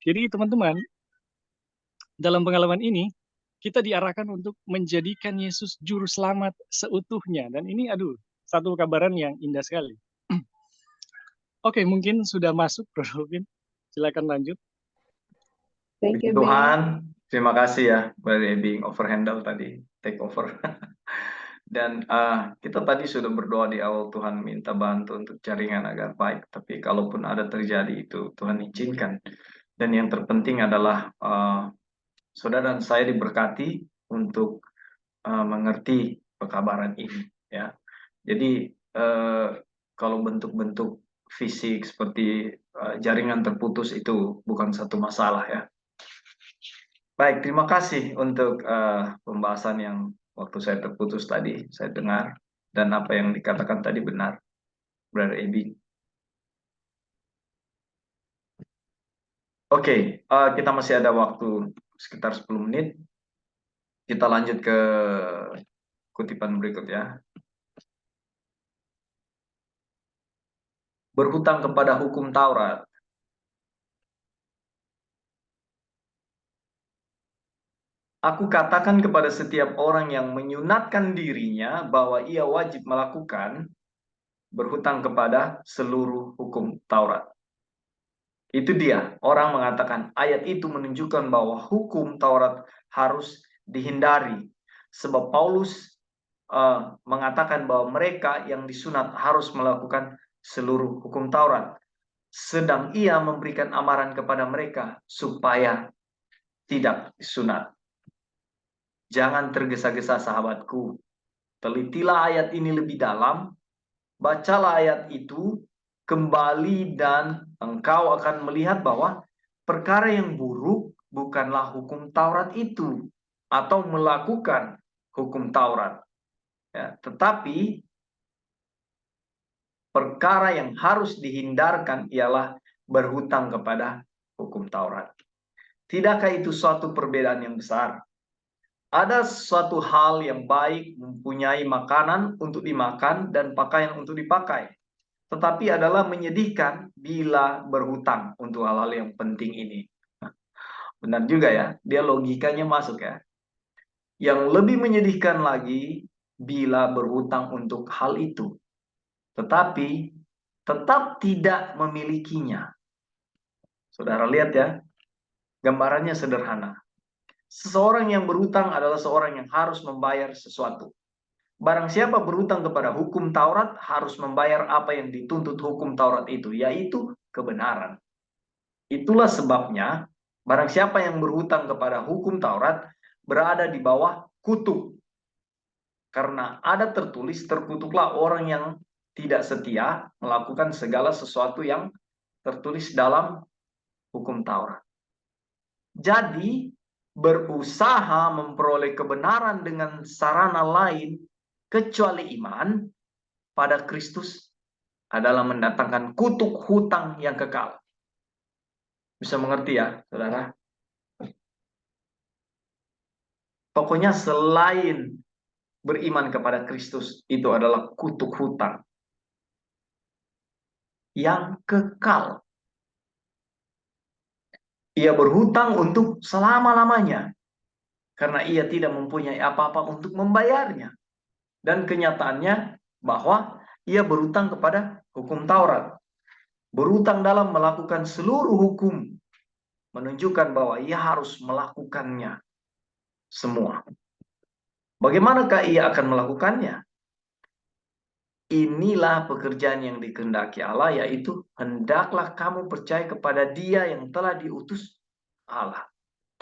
Jadi teman-teman, dalam pengalaman ini, kita diarahkan untuk menjadikan Yesus juru selamat seutuhnya. Dan ini, aduh, satu kabaran yang indah sekali. Oke, mungkin sudah masuk, Bro Robin. Silakan lanjut. Thank Puji you, Tuhan, Ben. terima kasih ya, Brother Ebi, overhandle tadi, take over. Dan kita tadi sudah berdoa di awal, Tuhan minta bantu untuk jaringan agar baik. Tapi kalaupun ada terjadi itu, Tuhan izinkan. Dan yang terpenting adalah saudara dan saya diberkati untuk mengerti pekabaran ini. Ya, jadi kalau bentuk-bentuk fisik seperti jaringan terputus itu bukan satu masalah ya. Baik, terima kasih untuk pembahasan yang waktu saya terputus tadi, saya dengar, dan apa yang dikatakan tadi benar, Brother Ebi. Oke, kita masih ada waktu sekitar 10 menit. Kita lanjut ke kutipan berikut ya. Berhutang kepada hukum Taurat. Aku katakan kepada setiap orang yang menyunatkan dirinya bahwa ia wajib melakukan berhutang kepada seluruh hukum Taurat. Itu dia, orang mengatakan ayat itu menunjukkan bahwa hukum Taurat harus dihindari. Sebab Paulus mengatakan bahwa mereka yang disunat harus melakukan seluruh hukum Taurat. Sedang ia memberikan amaran kepada mereka supaya tidak disunat. Jangan tergesa-gesa sahabatku. Telitilah ayat ini lebih dalam. Bacalah ayat itu kembali dan engkau akan melihat bahwa perkara yang buruk bukanlah hukum Taurat itu atau melakukan hukum Taurat. Ya, tetapi perkara yang harus dihindarkan ialah berhutang kepada hukum Taurat. Tidakkah itu suatu perbedaan yang besar? Ada suatu hal yang baik mempunyai makanan untuk dimakan dan pakaian untuk dipakai. Tetapi adalah menyedihkan bila berhutang untuk hal-hal yang penting ini. Benar juga ya, dia logikanya masuk ya. Yang lebih menyedihkan lagi bila berhutang untuk hal itu. Tetapi tetap tidak memilikinya. Saudara lihat ya, gambarannya sederhana. Seseorang yang berhutang adalah seorang yang harus membayar sesuatu. Barang siapa berhutang kepada hukum Taurat harus membayar apa yang dituntut hukum Taurat itu, yaitu kebenaran. Itulah sebabnya barang siapa yang berhutang kepada hukum Taurat berada di bawah kutuk. Karena ada tertulis, terkutuklah orang yang tidak setia melakukan segala sesuatu yang tertulis dalam hukum Taurat. Jadi berusaha memperoleh kebenaran dengan sarana lain kecuali iman pada Kristus adalah mendatangkan kutuk hutang yang kekal. Bisa mengerti ya, saudara? Pokoknya selain beriman kepada Kristus, itu adalah kutuk hutang yang kekal. Ia berhutang untuk selama-lamanya, karena ia tidak mempunyai apa-apa untuk membayarnya. Dan kenyataannya bahwa ia berhutang kepada hukum Taurat. Berhutang dalam melakukan seluruh hukum menunjukkan bahwa ia harus melakukannya semua. Bagaimanakah ia akan melakukannya? Inilah pekerjaan yang dikehendaki Allah, yaitu hendaklah kamu percaya kepada Dia yang telah diutus Allah.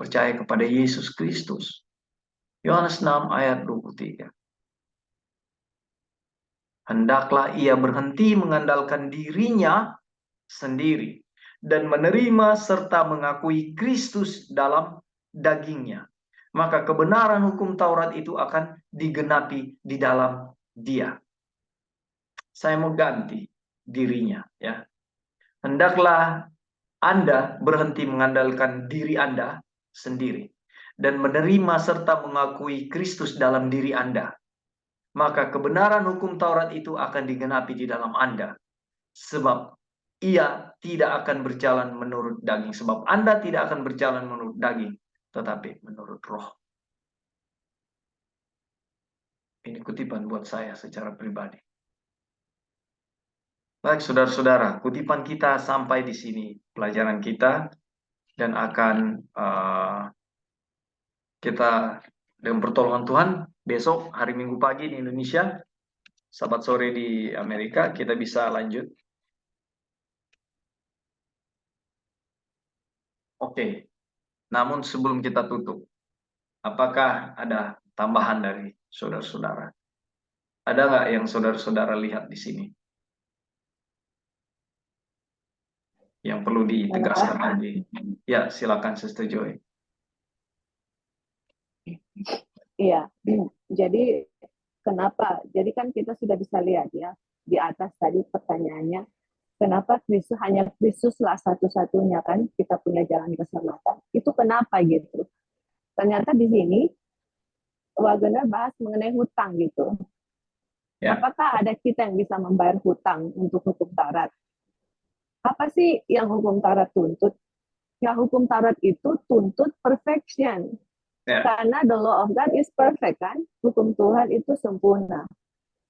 Percaya kepada Yesus Kristus. Yohanes 6 ayat 23. Hendaklah ia berhenti mengandalkan dirinya sendiri dan menerima serta mengakui Kristus dalam dagingnya. Maka kebenaran hukum Taurat itu akan digenapi di dalam dia. Saya mau ganti dirinya ya. Hendaklah Anda berhenti mengandalkan diri Anda sendiri dan menerima serta mengakui Kristus dalam diri Anda. Maka kebenaran hukum Taurat itu akan digenapi di dalam Anda. Sebab ia tidak akan berjalan menurut daging. Sebab Anda tidak akan berjalan menurut daging, tetapi menurut roh. Ini kutipan buat saya secara pribadi. Baik, saudara-saudara, kutipan kita sampai di sini pelajaran kita, dan akan kita dengan pertolongan Tuhan besok hari Minggu pagi di Indonesia, Sabat sore di Amerika, kita bisa lanjut. Oke, namun sebelum kita tutup, apakah ada tambahan dari saudara-saudara? Ada nggak yang saudara-saudara lihat di sini yang perlu ditegaskan lagi? Ya, silakan Sister Joy. Iya, jadi kenapa? Jadi kan kita sudah bisa lihat ya, di atas tadi pertanyaannya, kenapa Kristus hanya Kristuslah satu-satunya kan kita punya jalan keselamatan? Itu kenapa gitu? Ternyata di sini Wagner bahas mengenai hutang gitu. Ya. Apakah ada kita yang bisa membayar hutang untuk hukum Taurat? Apa sih yang hukum Taurat tuntut? Ya, hukum Taurat itu tuntut perfection. Ya. Karena the law of God is perfect kan? Hukum Tuhan itu sempurna.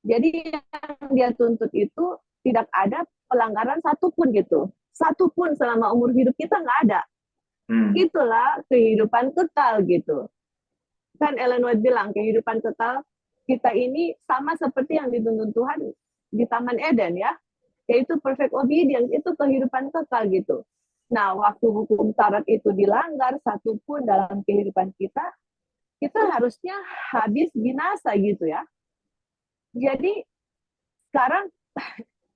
Jadi yang dia tuntut itu tidak ada pelanggaran satupun gitu. Satupun selama umur hidup kita nggak ada. Itulah kehidupan kekal gitu. Kan Ellen White bilang kehidupan kekal kita ini sama seperti yang dituntut Tuhan di Taman Eden ya. Yaitu perfect obedience, itu kehidupan kekal gitu. Nah, waktu hukum Taurat itu dilanggar satupun dalam kehidupan kita harusnya habis binasa gitu ya. Jadi sekarang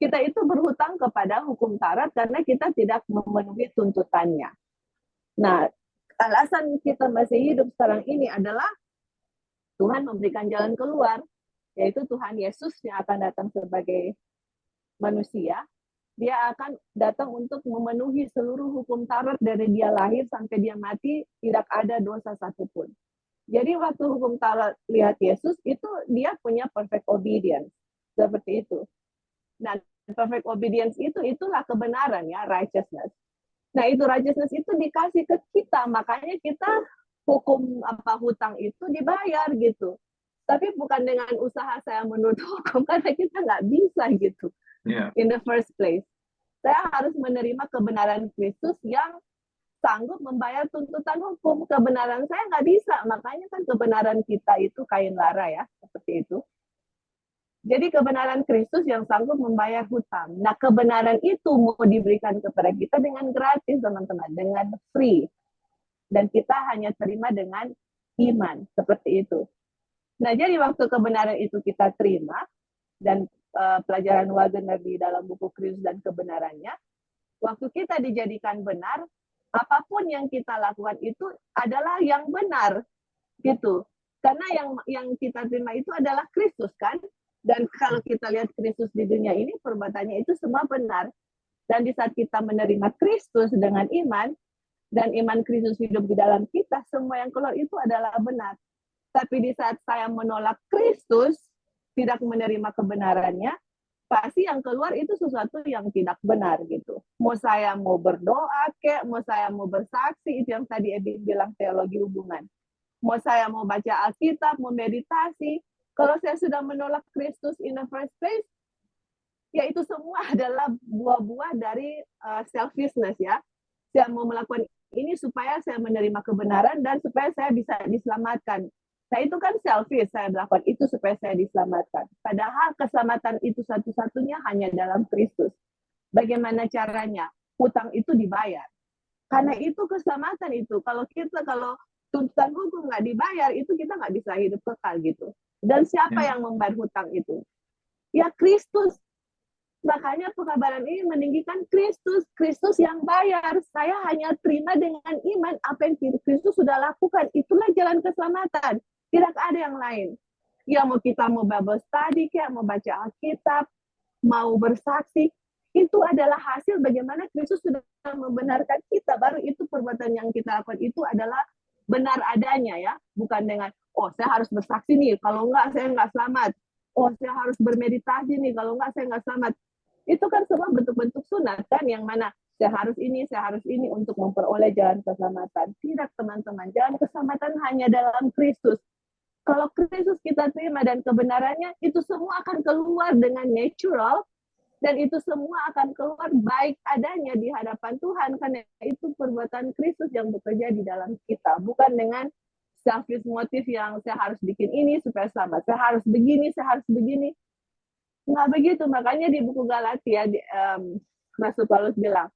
kita itu berhutang kepada hukum Taurat karena kita tidak memenuhi tuntutannya. Nah, alasan kita masih hidup sekarang ini adalah Tuhan memberikan jalan keluar, yaitu Tuhan Yesus yang akan datang sebagai manusia. Dia akan datang untuk memenuhi seluruh hukum Taurat dari dia lahir sampai dia mati, tidak ada dosa satupun. Jadi waktu hukum Taurat lihat Yesus, itu dia punya perfect obedience. Seperti itu. Nah, perfect obedience itulah kebenaran ya, righteousness. Nah, itu righteousness itu dikasih ke kita, makanya kita hukum hutang itu dibayar gitu. Tapi bukan dengan usaha saya menurut hukum, karena kita nggak bisa gitu. In the first place. Saya harus menerima kebenaran Kristus yang sanggup membayar tuntutan hukum. Kebenaran saya nggak bisa, makanya kan kebenaran kita itu kain lara ya, seperti itu. Jadi kebenaran Kristus yang sanggup membayar hutang. Nah, kebenaran itu mau diberikan kepada kita dengan gratis, teman-teman, dengan free. Dan kita hanya terima dengan iman, seperti itu. Nah, jadi waktu kebenaran itu kita terima, dan pelajaran Wagner di dalam buku Kristus dan kebenarannya, waktu kita dijadikan benar, apapun yang kita lakukan itu adalah yang benar, gitu. Karena yang kita terima itu adalah Kristus kan, dan kalau kita lihat Kristus di dunia ini, perbuatannya itu semua benar. Dan di saat kita menerima Kristus dengan iman, dan iman Kristus hidup di dalam kita, semua yang keluar itu adalah benar. Tapi di saat saya menolak Kristus, tidak menerima kebenarannya, pasti yang keluar itu sesuatu yang tidak benar gitu. Mau saya mau berdoa kek, mau saya mau bersaksi, itu yang tadi Ebi bilang teologi hubungan. Mau saya mau baca Alkitab, mau meditasi, kalau saya sudah menolak Kristus in the first place, ya itu semua adalah buah-buah dari selfishness ya. Saya mau melakukan ini supaya saya menerima kebenaran dan supaya saya bisa diselamatkan. Nah, itu kan selfish, saya melakukan itu supaya saya diselamatkan. Padahal keselamatan itu satu-satunya hanya dalam Kristus. Bagaimana caranya? Hutang itu dibayar. Karena itu keselamatan itu. Kalau tuntutan hukum nggak dibayar, itu kita nggak bisa hidup kekal gitu. Dan siapa yang membayar hutang itu? Ya Kristus. Makanya pekabaran ini meninggikan Kristus. Kristus yang bayar. Saya hanya terima dengan iman apa yang Kristus sudah lakukan. Itulah jalan keselamatan. Tidak ada yang lain. Ya mau kita mau Bible study, kayak mau baca Alkitab, mau bersaksi, itu adalah hasil bagaimana Kristus sudah membenarkan kita. Baru itu perbuatan yang kita lakukan itu adalah benar adanya ya. Bukan dengan, oh saya harus bersaksi nih, kalau enggak saya enggak selamat. Oh saya harus bermeditasi nih, kalau enggak saya enggak selamat. Itu kan semua bentuk-bentuk sunat kan, yang mana saya harus ini untuk memperoleh jalan keselamatan. Tidak teman-teman, jalan keselamatan hanya dalam Kristus. Kalau Kristus kita terima dan kebenarannya, itu semua akan keluar dengan natural, dan itu semua akan keluar baik adanya di hadapan Tuhan, karena itu perbuatan Kristus yang bekerja di dalam kita, bukan dengan selfish motif yang saya harus bikin ini supaya selamat, saya harus begini. Nggak begitu, makanya di buku Galatia, Rasul Paulus bilang,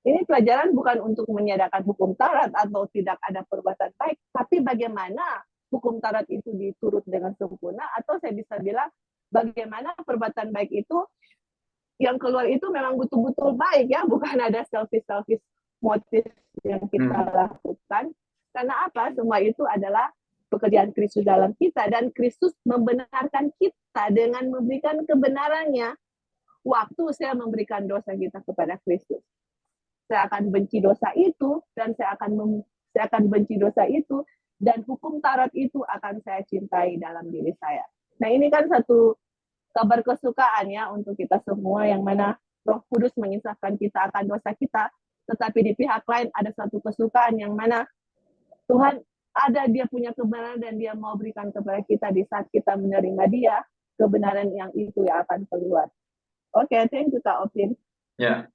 ini pelajaran bukan untuk menyediakan hukum Taurat atau tidak ada perbuatan baik, tapi bagaimana hukum Taurat itu diturut dengan sempurna, atau saya bisa bilang bagaimana perbuatan baik itu yang keluar itu memang betul-betul baik ya, bukan ada selfish motif yang kita lakukan. Karena apa? Semua itu adalah pekerjaan Kristus dalam kita, dan Kristus membenarkan kita dengan memberikan kebenarannya. Waktu saya memberikan dosa kita kepada Kristus, saya akan benci dosa itu, dan saya akan benci dosa itu, dan hukum Taurat itu akan saya cintai dalam diri saya. Nah, ini kan satu kabar kesukaan ya untuk kita semua, yang mana Roh Kudus mengisahkan kita akan dosa kita, tetapi di pihak lain ada satu kesukaan yang mana Tuhan dia punya kebenaran dan dia mau berikan kepada kita di saat kita menerima dia, kebenaran yang itu yang akan keluar. Oke, thank you Kak Opin. Ya.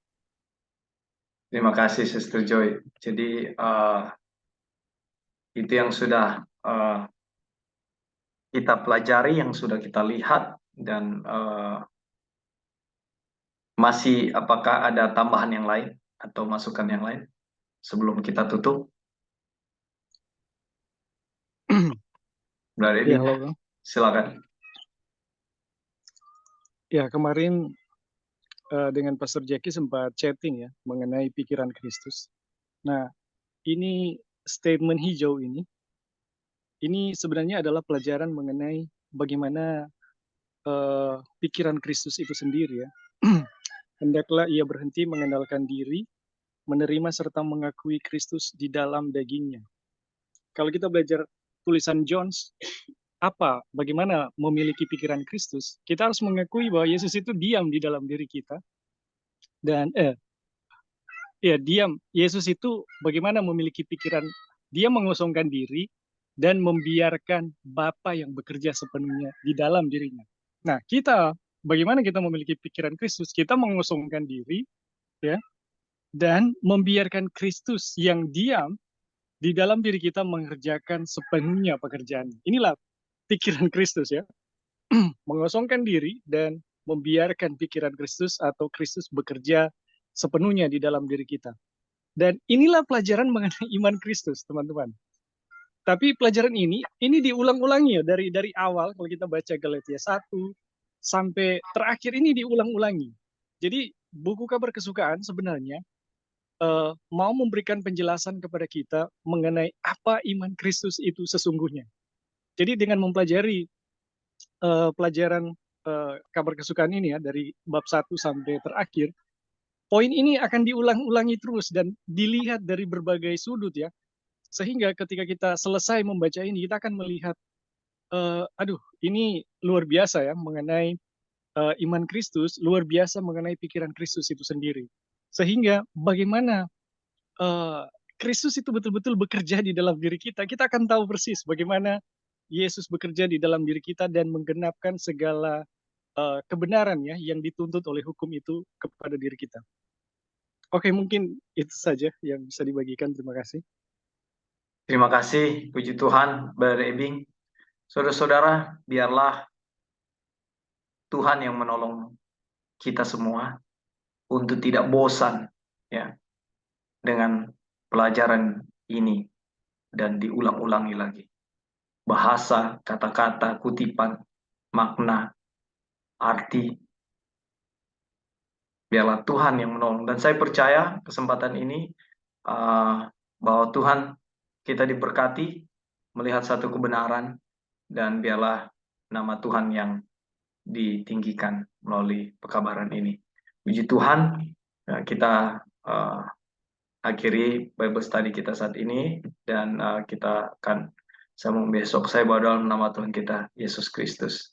Terima kasih Sister Joy. Jadi itu yang sudah kita pelajari, yang sudah kita lihat, dan masih apakah ada tambahan yang lain atau masukan yang lain sebelum kita tutup? Ya, halo. Silakan. Ya, kemarin dengan Pastor Jackie sempat chatting ya mengenai pikiran Kristus. Nah, ini statement hijau ini sebenarnya adalah pelajaran mengenai bagaimana pikiran Kristus itu sendiri ya. Hendaklah ia berhenti mengandalkan diri, menerima serta mengakui Kristus di dalam dagingnya. Kalau kita belajar tulisan Jones, bagaimana memiliki pikiran Kristus, kita harus mengakui bahwa Yesus itu diam di dalam diri kita. Dan diam. Yesus itu bagaimana memiliki pikiran, dia mengosongkan diri dan membiarkan Bapa yang bekerja sepenuhnya di dalam dirinya. Nah, bagaimana kita memiliki pikiran Kristus? Kita mengosongkan diri ya, dan membiarkan Kristus yang diam di dalam diri kita mengerjakan sepenuhnya pekerjaan. Inilah pikiran Kristus ya. Mengosongkan diri dan membiarkan pikiran Kristus atau Kristus bekerja sepenuhnya di dalam diri kita. Dan inilah pelajaran mengenai iman Kristus, teman-teman. Tapi pelajaran ini diulang-ulangi ya, dari awal kalau kita baca Galatia 1 sampai terakhir ini diulang-ulangi. Jadi buku Kabar Kesukaan sebenarnya mau memberikan penjelasan kepada kita mengenai apa iman Kristus itu sesungguhnya. Jadi dengan mempelajari pelajaran Kabar Kesukaan ini ya, dari bab 1 sampai terakhir, poin ini akan diulang-ulangi terus dan dilihat dari berbagai sudut ya. Sehingga ketika kita selesai membaca ini, kita akan melihat, ini luar biasa ya mengenai iman Kristus, luar biasa mengenai pikiran Kristus itu sendiri. Sehingga bagaimana Kristus itu betul-betul bekerja di dalam diri kita, kita akan tahu persis bagaimana Yesus bekerja di dalam diri kita dan menggenapkan segala kebenaran ya yang dituntut oleh hukum itu kepada diri kita. Oke, mungkin itu saja yang bisa dibagikan. Terima kasih. Terima kasih, puji Tuhan, Brother Ebing. Saudara-saudara, biarlah Tuhan yang menolong kita semua untuk tidak bosan ya dengan pelajaran ini dan diulang-ulangi lagi. Bahasa, kata-kata, kutipan, makna, arti. Biarlah Tuhan yang menolong. Dan saya percaya kesempatan ini bahwa Tuhan, kita diberkati melihat satu kebenaran, dan biarlah nama Tuhan yang ditinggikan melalui pekabaran ini. Puji Tuhan, kita akhiri Bible study kita saat ini, dan kita akan sambung besok. Saya berdoa dalam nama Tuhan kita, Yesus Kristus.